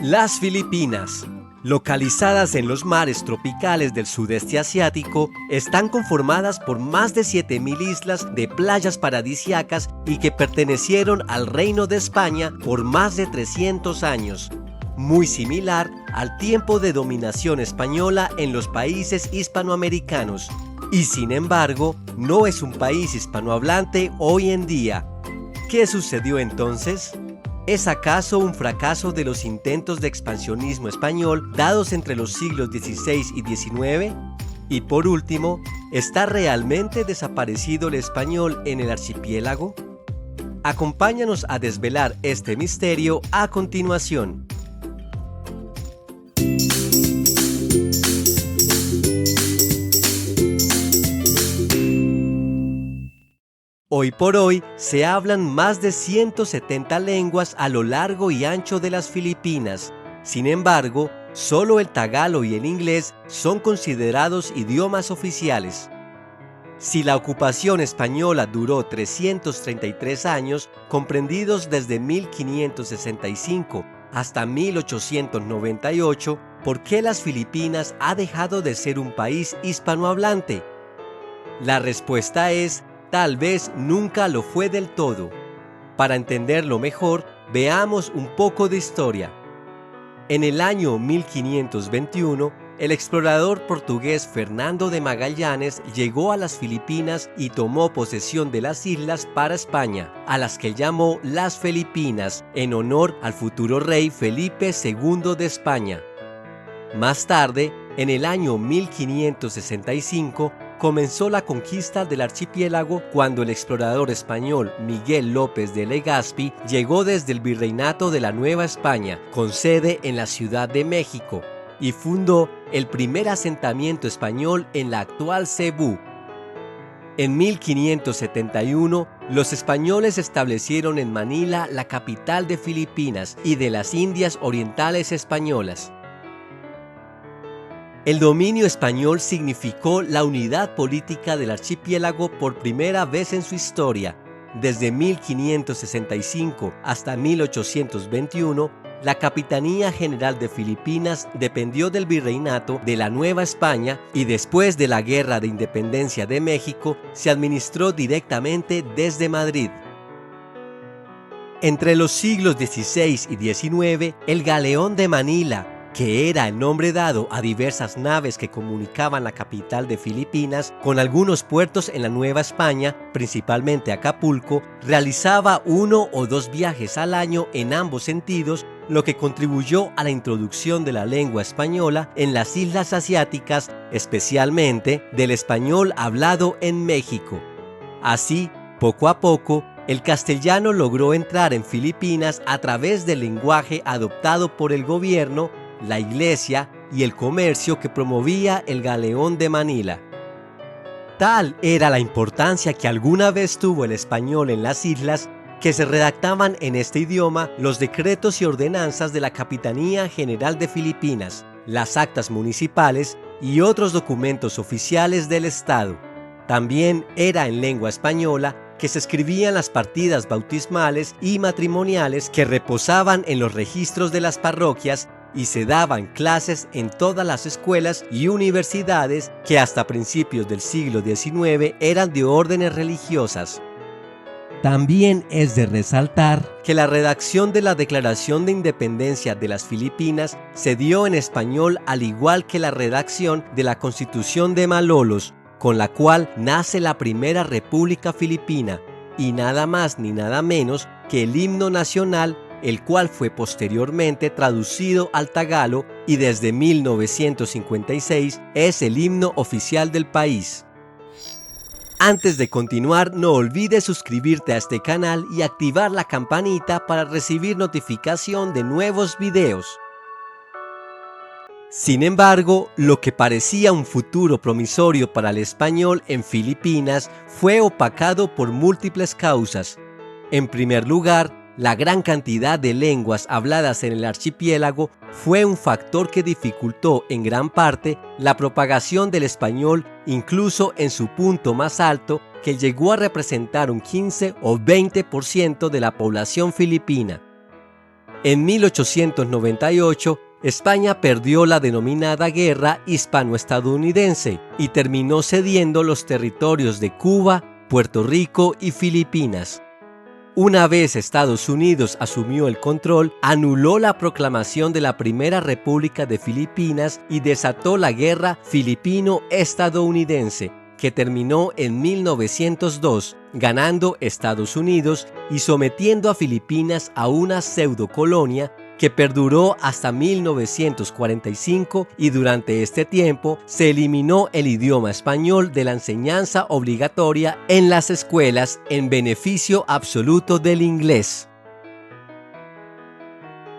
Las Filipinas, localizadas en los mares tropicales del sudeste asiático, están conformadas por más de 7.000 islas de playas paradisíacas y que pertenecieron al Reino de España por más de 300 años, muy similar al tiempo de dominación española en los países hispanoamericanos, y sin embargo, no es un país hispanohablante hoy en día. ¿Qué sucedió entonces? ¿Es acaso un fracaso de los intentos de expansionismo español dados entre los siglos XVI y XIX? Y por último, ¿está realmente desaparecido el español en el archipiélago? Acompáñanos a desvelar este misterio a continuación. Hoy por hoy se hablan más de 170 lenguas a lo largo y ancho de las Filipinas. Sin embargo, solo el tagalo y el inglés son considerados idiomas oficiales. Si la ocupación española duró 333 años, comprendidos desde 1565 hasta 1898, ¿por qué las Filipinas ha dejado de ser un país hispanohablante? La respuesta es: tal vez nunca lo fue del todo. Para entenderlo mejor, veamos un poco de historia. En el año 1521, el explorador portugués Fernando de Magallanes llegó a las Filipinas y tomó posesión de las islas para España, a las que llamó las Filipinas, en honor al futuro rey Felipe II de España. Más tarde, en el año 1565, comenzó la conquista del archipiélago cuando el explorador español Miguel López de Legazpi llegó desde el Virreinato de la Nueva España, con sede en la Ciudad de México, y fundó el primer asentamiento español en la actual Cebú. En 1571, los españoles establecieron en Manila la capital de Filipinas y de las Indias Orientales Españolas. El dominio español significó la unidad política del archipiélago por primera vez en su historia. Desde 1565 hasta 1821, la Capitanía General de Filipinas dependió del Virreinato de la Nueva España y después de la Guerra de Independencia de México se administró directamente desde Madrid. Entre los siglos XVI y XIX, el Galeón de Manila, que era el nombre dado a diversas naves que comunicaban la capital de Filipinas con algunos puertos en la Nueva España, principalmente Acapulco, realizaba 1 o 2 viajes al año en ambos sentidos, lo que contribuyó a la introducción de la lengua española en las islas asiáticas, especialmente del español hablado en México. Así, poco a poco, el castellano logró entrar en Filipinas a través del lenguaje adoptado por el gobierno, la iglesia y el comercio que promovía el Galeón de Manila. Tal era la importancia que alguna vez tuvo el español en las islas que se redactaban en este idioma los decretos y ordenanzas de la Capitanía General de Filipinas, las actas municipales y otros documentos oficiales del Estado. También era en lengua española que se escribían las partidas bautismales y matrimoniales que reposaban en los registros de las parroquias y se daban clases en todas las escuelas y universidades que hasta principios del siglo XIX eran de órdenes religiosas. También es de resaltar que la redacción de la Declaración de Independencia de las Filipinas se dio en español, al igual que la redacción de la Constitución de Malolos, con la cual nace la primera República Filipina, y nada más ni nada menos que el himno nacional, el cual fue posteriormente traducido al tagalo y desde 1956 es el himno oficial del país. Antes de continuar, no olvides suscribirte a este canal y activar la campanita para recibir notificación de nuevos videos. Sin embargo, lo que parecía un futuro promisorio para el español en Filipinas fue opacado por múltiples causas. En primer lugar, la gran cantidad de lenguas habladas en el archipiélago fue un factor que dificultó en gran parte la propagación del español, incluso en su punto más alto, que llegó a representar un 15 o 20% de la población filipina. En 1898, España perdió la denominada Guerra Hispano-Estadounidense y terminó cediendo los territorios de Cuba, Puerto Rico y Filipinas. Una vez Estados Unidos asumió el control, anuló la proclamación de la Primera República de Filipinas y desató la Guerra Filipino-Estadounidense, que terminó en 1902, ganando Estados Unidos y sometiendo a Filipinas a una pseudocolonia que perduró hasta 1945, y durante este tiempo se eliminó el idioma español de la enseñanza obligatoria en las escuelas en beneficio absoluto del inglés.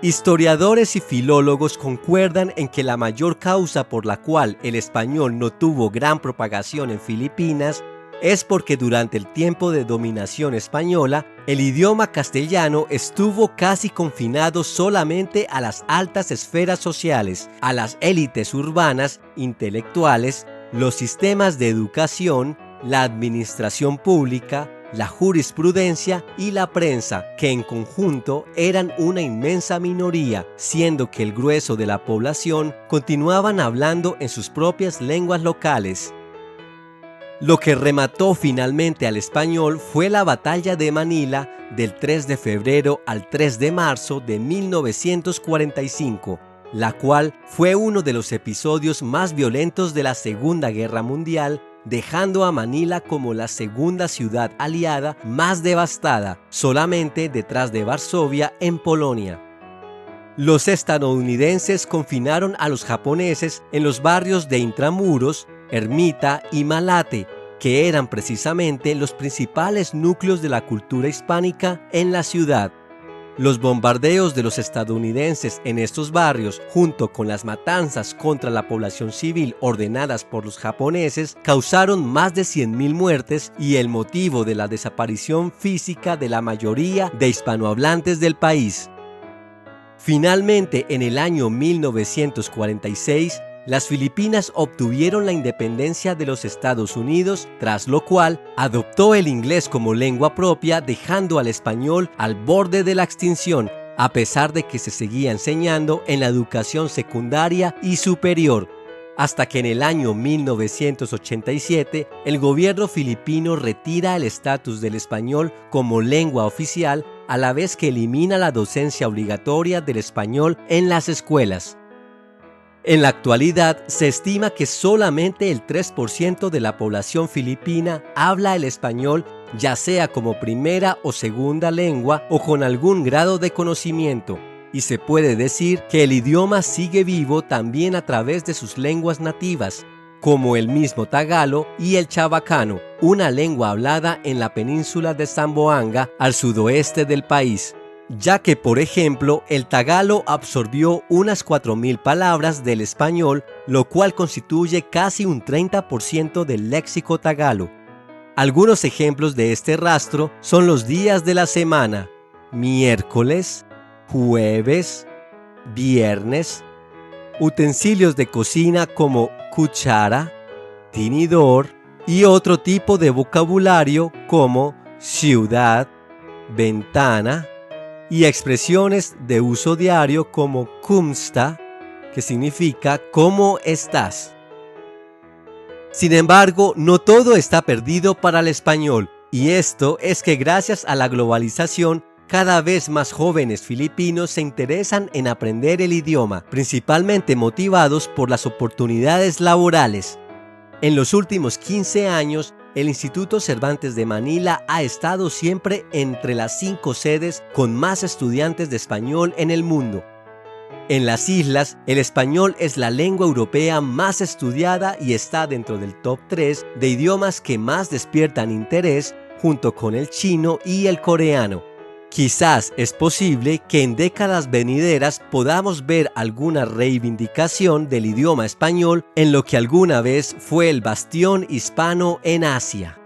Historiadores y filólogos concuerdan en que la mayor causa por la cual el español no tuvo gran propagación en Filipinas es porque durante el tiempo de dominación española, el idioma castellano estuvo casi confinado solamente a las altas esferas sociales, a las élites urbanas, intelectuales, los sistemas de educación, la administración pública, la jurisprudencia y la prensa, que en conjunto eran una inmensa minoría, siendo que el grueso de la población continuaban hablando en sus propias lenguas locales. Lo que remató finalmente al español fue la Batalla de Manila del 3 de febrero al 3 de marzo de 1945, la cual fue uno de los episodios más violentos de la Segunda Guerra Mundial, dejando a Manila como la segunda ciudad aliada más devastada, solamente detrás de Varsovia en Polonia. Los estadounidenses confinaron a los japoneses en los barrios de Intramuros, Ermita y Malate, que eran precisamente los principales núcleos de la cultura hispánica en la ciudad. Los bombardeos de los estadounidenses en estos barrios, junto con las matanzas contra la población civil ordenadas por los japoneses, causaron más de 100.000 muertes y el motivo de la desaparición física de la mayoría de hispanohablantes del país. Finalmente, en el año 1946, las Filipinas obtuvieron la independencia de los Estados Unidos, tras lo cual adoptó el inglés como lengua propia, dejando al español al borde de la extinción, a pesar de que se seguía enseñando en la educación secundaria y superior, hasta que en el año 1987 el gobierno filipino retira el estatus del español como lengua oficial, a la vez que elimina la docencia obligatoria del español en las escuelas. En la actualidad, se estima que solamente el 3% de la población filipina habla el español, ya sea como primera o segunda lengua o con algún grado de conocimiento, y se puede decir que el idioma sigue vivo también a través de sus lenguas nativas, como el mismo tagalo y el chabacano, una lengua hablada en la península de Zamboanga al sudoeste del país, ya que, por ejemplo, el tagalo absorbió unas 4.000 palabras del español, lo cual constituye casi un 30% del léxico tagalo. Algunos ejemplos de este rastro son los días de la semana: miércoles, jueves, viernes, utensilios de cocina como cuchara, tinidor y otro tipo de vocabulario como ciudad, ventana, y expresiones de uso diario como "cómo que significa ¿cómo estás?". Sin embargo, no todo está perdido para el español, y esto es que gracias a la globalización, cada vez más jóvenes filipinos se interesan en aprender el idioma, principalmente motivados por las oportunidades laborales. En los últimos 15 años, el Instituto Cervantes de Manila ha estado siempre entre las 5 sedes con más estudiantes de español en el mundo. En las islas, el español es la lengua europea más estudiada y está dentro del top 3 de idiomas que más despiertan interés, junto con el chino y el coreano. Quizás es posible que en décadas venideras podamos ver alguna reivindicación del idioma español en lo que alguna vez fue el bastión hispano en Asia.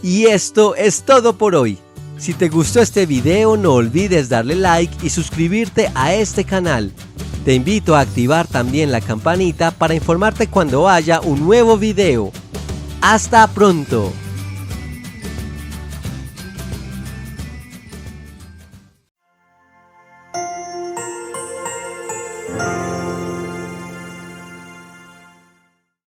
Y esto es todo por hoy. Si te gustó este video, no olvides darle like y suscribirte a este canal. Te invito a activar también la campanita para informarte cuando haya un nuevo video. ¡Hasta pronto!